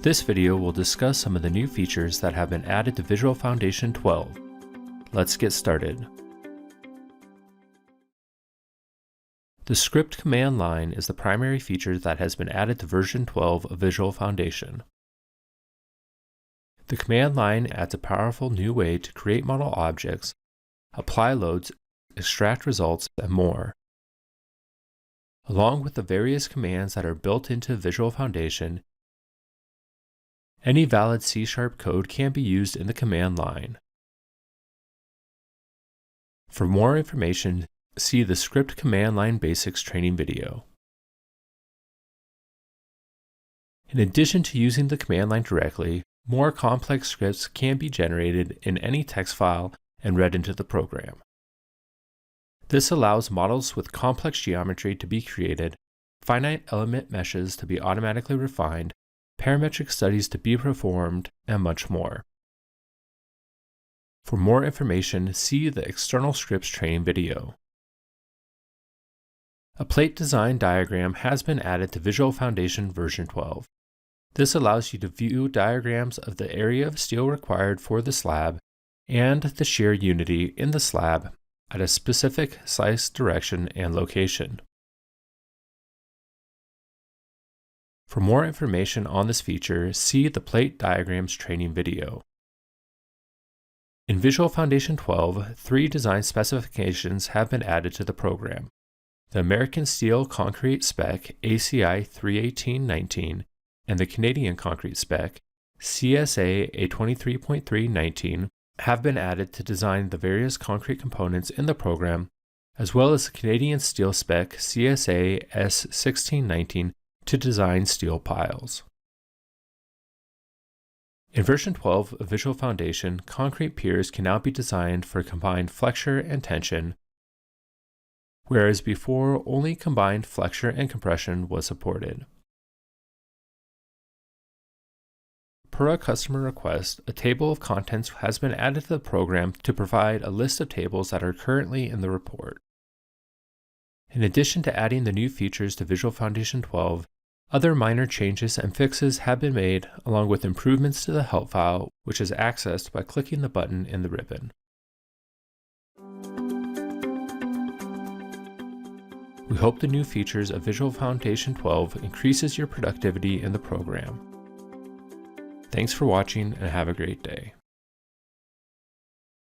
This video will discuss some of the new features that have been added to VisualFoundation 12. Let's get started. The script command line is the primary feature that has been added to version 12 of VisualFoundation. The command line adds a powerful new way to create model objects, apply loads, extract results, and more. Along with the various commands that are built into VisualFoundation, any valid C# code can be used in the command line. For more information, see the Script Command Line Basics training video. In addition to using the command line directly, more complex scripts can be generated in any text file and read into the program. This allows models with complex geometry to be created, finite element meshes to be automatically refined, parametric studies to be performed, and much more. For more information, see the External Scripts training video. A plate design diagram has been added to VisualFoundation version 12. This allows you to view diagrams of the area of steel required for the slab and the shear unity in the slab at a specific slice direction and location. For more information on this feature, see the Plate Diagrams training video. In VisualFoundation 12, 3 design specifications have been added to the program: the American Steel Concrete Spec ACI 31819 and the Canadian Concrete Spec CSA A23.319 have been added to design the various concrete components in the program, as well as the Canadian Steel Spec CSA S1619 to design steel piles. In version 12 of VisualFoundation, concrete piers can now be designed for combined flexure and tension, whereas before only combined flexure and compression was supported. Per a customer request, a table of contents has been added to the program to provide a list of tables that are currently in the report. In addition to adding the new features to VisualFoundation 12, other minor changes and fixes have been made, along with improvements to the help file, which is accessed by clicking the button in the ribbon. We hope the new features of VisualFoundation 12 increases your productivity in the program. Thanks for watching and have a great day.